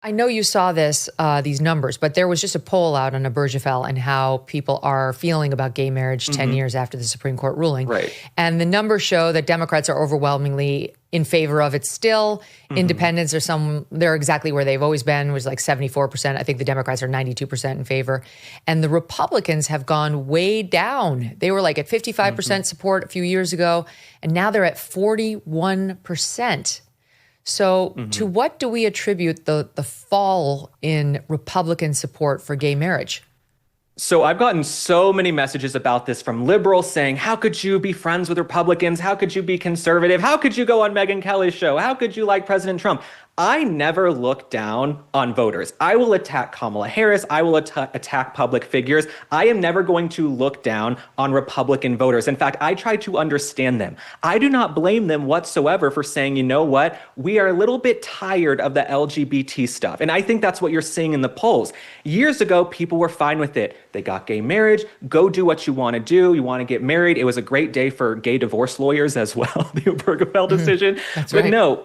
I know you saw these numbers, but there was just a poll out on a Bergefell and how people are feeling about gay marriage 10 years after the Supreme Court ruling. Right. And the numbers show that Democrats are overwhelmingly in favor of it still. Independents they're exactly where they've always been, was like 74%. I think the Democrats are 92% in favor. And the Republicans have gone way down. They were like at 55% support a few years ago, and now they're at 41%. So to what do we attribute the fall in Republican support for gay marriage? So I've gotten so many messages about this from liberals saying, how could you be friends with Republicans? How could you be conservative? How could you go on Megyn Kelly Show? How could you like President Trump? I never look down on voters. I will attack Kamala Harris. I will attack public figures. I am never going to look down on Republican voters. In fact, I try to understand them. I do not blame them whatsoever for saying, you know what, we are a little bit tired of the LGBT stuff. And I think that's what you're seeing in the polls. Years ago, people were fine with it. They got gay marriage. Go do what you want to do. You want to get married. It was a great day for gay divorce lawyers as well, the Obergefell decision. That's but right. no,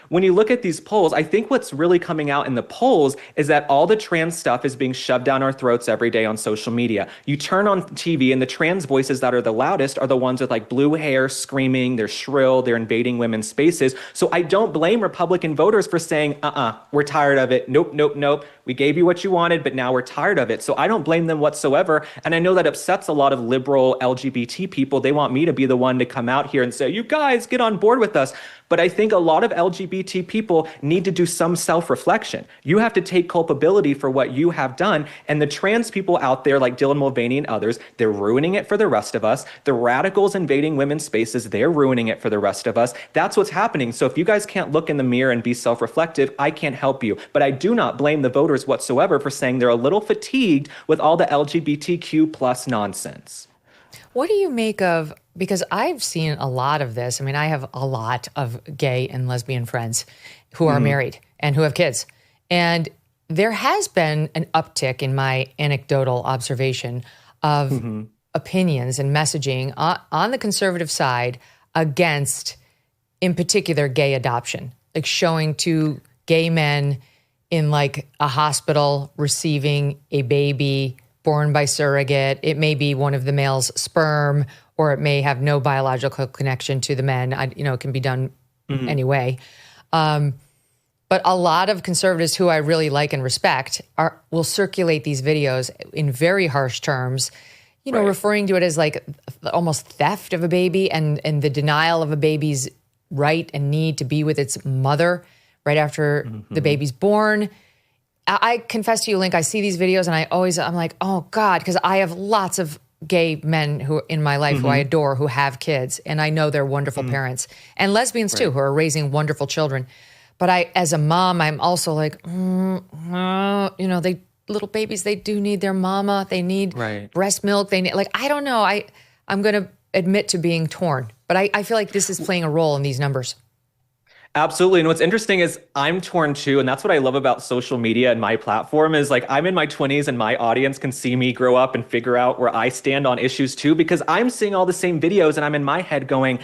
when you look at these polls, I think what's really coming out in the polls is that all the trans stuff is being shoved down our throats every day on social media. You turn on TV and the trans voices that are the loudest are the ones with like blue hair, screaming, they're shrill, they're invading women's spaces. So I don't blame Republican voters for saying, we're tired of it. Nope, nope, nope. We gave you what you wanted, but now we're tired of it. So I don't blame them whatsoever. And I know that upsets a lot of liberal LGBT people. They want me to be the one to come out here and say, you guys get on board with us. But I think a lot of LGBT people need to do some self-reflection. You have to take culpability for what you have done. And the trans people out there like Dylan Mulvaney and others, they're ruining it for the rest of us. The radicals invading women's spaces, they're ruining it for the rest of us. That's what's happening. So if you guys can't look in the mirror and be self-reflective, I can't help you. But I do not blame the voters whatsoever for saying they're a little fatigued with all the LGBTQ plus nonsense. What do you make of, because I've seen a lot of this. I mean, I have a lot of gay and lesbian friends who are married and who have kids. And there has been an uptick in my anecdotal observation of opinions and messaging on the conservative side against, in particular, gay adoption, like showing two gay men in like a hospital receiving a baby born by surrogate. It may be one of the male's sperm, or it may have no biological connection to the men. It can be done anyway. But a lot of conservatives who I really like and respect will circulate these videos in very harsh terms, referring to it as like almost theft of a baby and the denial of a baby's right and need to be with its mother right after the baby's born. I confess to you, Link, I see these videos and I'm like, oh God, because I have lots of gay men who in my life who I adore, who have kids, and I know they're wonderful parents, and lesbians too, who are raising wonderful children. But I'm a mom, I'm also like, they little babies, they do need their mama, they need breast milk, they need, like, I don't know, I'm going to admit to being torn, but I feel like this is playing a role in these numbers. Absolutely. And what's interesting is I'm torn too. And that's what I love about social media and my platform is like I'm in my 20s and my audience can see me grow up and figure out where I stand on issues too, because I'm seeing all the same videos and I'm in my head going,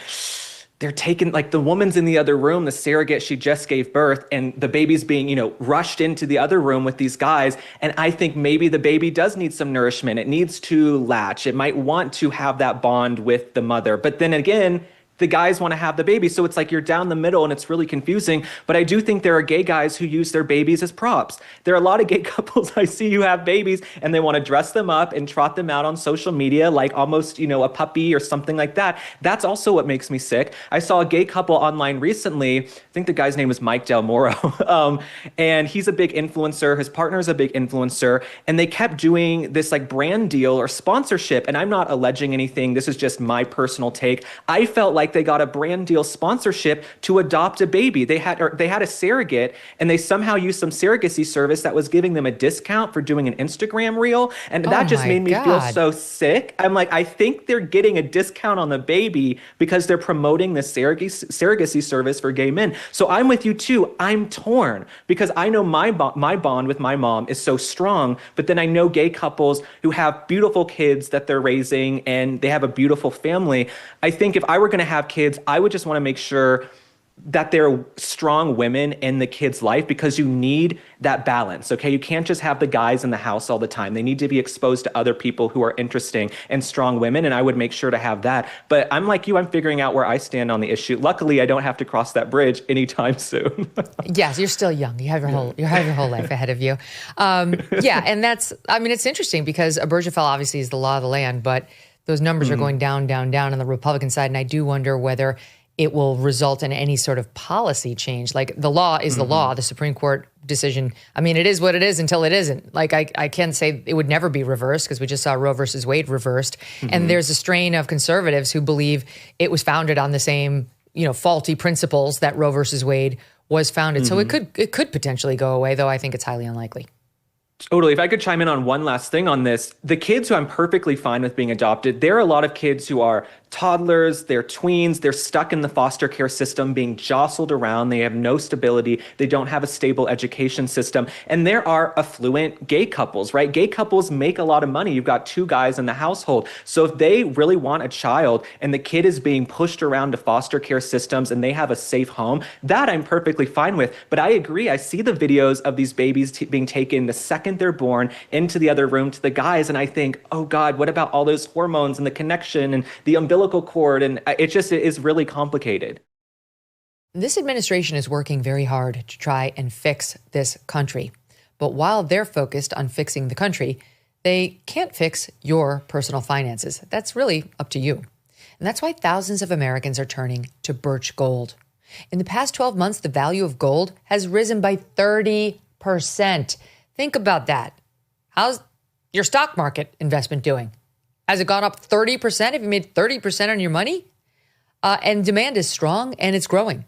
they're taking, like the woman's in the other room, the surrogate, she just gave birth and the baby's being, rushed into the other room with these guys. And I think maybe the baby does need some nourishment. It needs to latch. It might want to have that bond with the mother. But then again, the guys want to have the baby. So it's like you're down the middle and it's really confusing. But I do think there are gay guys who use their babies as props. There are a lot of gay couples I see who have babies and they want to dress them up and trot them out on social media like almost, a puppy or something like that. That's also what makes me sick. I saw a gay couple online recently. I think the guy's name was Mike Del Moro. And he's a big influencer. His partner's a big influencer. And they kept doing this like brand deal or sponsorship. And I'm not alleging anything. This is just my personal take. I felt like they got a brand deal sponsorship to adopt a baby. They had a surrogate and they somehow used some surrogacy service that was giving them a discount for doing an Instagram reel. And that just made me feel so sick. I'm like, I think they're getting a discount on the baby because they're promoting the surrogacy service for gay men. So I'm with you too. I'm torn because I know my bond with my mom is so strong, but then I know gay couples who have beautiful kids that they're raising and they have a beautiful family. I think if I were going to have kids, I would just want to make sure that they're strong women in the kid's life, because you need that balance. Okay. You can't just have the guys in the house all the time. They need to be exposed to other people who are interesting and strong women. And I would make sure to have that. But I'm like you, I'm figuring out where I stand on the issue. Luckily, I don't have to cross that bridge anytime soon. Yes, you're still young. You have your whole life ahead of you. Yeah. And it's interesting because Obergefell obviously is the law of the land, but those numbers are going down, down, down on the Republican side. And I do wonder whether it will result in any sort of policy change. Like, the law is the law, the Supreme Court decision. I mean, it is what it is until it isn't. Like, I can't say it would never be reversed, because we just saw Roe versus Wade reversed. And there's a strain of conservatives who believe it was founded on the same, faulty principles that Roe versus Wade was founded. So it could potentially go away, though I think it's highly unlikely. Totally. If I could chime in on one last thing on this, the kids who I'm perfectly fine with being adopted, there are a lot of kids who are toddlers, they're tweens, they're stuck in the foster care system, being jostled around. They have no stability. They don't have a stable education system. And there are affluent gay couples, right? Gay couples make a lot of money. You've got two guys in the household. So if they really want a child and the kid is being pushed around to foster care systems and they have a safe home, that I'm perfectly fine with. But I agree. I see the videos of these babies being taken the second they're born into the other room to the guys. And I think, oh God, what about all those hormones and the connection and the umbilical cord? And it is really complicated. This administration is working very hard to try and fix this country. But while they're focused on fixing the country, they can't fix your personal finances. That's really up to you. And that's why thousands of Americans are turning to Birch Gold. In the past 12 months, the value of gold has risen by 30%. Think about that. How's your stock market investment doing? Has it gone up 30%? Have you made 30% on your money? And demand is strong and it's growing.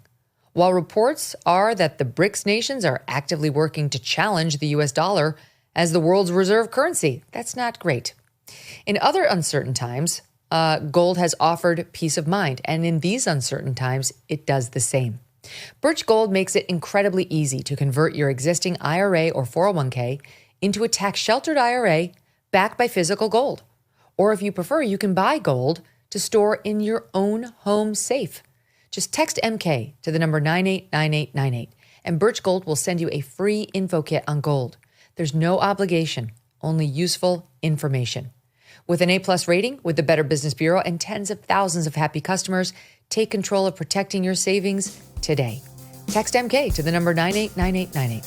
While reports are that the BRICS nations are actively working to challenge the US dollar as the world's reserve currency, that's not great. In other uncertain times, gold has offered peace of mind. And in these uncertain times, it does the same. Birch Gold makes it incredibly easy to convert your existing IRA or 401k into a tax-sheltered IRA backed by physical gold. Or if you prefer, you can buy gold to store in your own home safe. Just text MK to the number 989898, and Birch Gold will send you a free info kit on gold. There's no obligation, only useful information. With an A+ rating with the Better Business Bureau and tens of thousands of happy customers, take control of protecting your savings today. Text MK to the number 989898.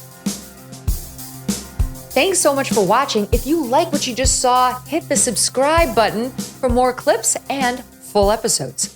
Thanks so much for watching. If you like what you just saw, hit the subscribe button for more clips and full episodes.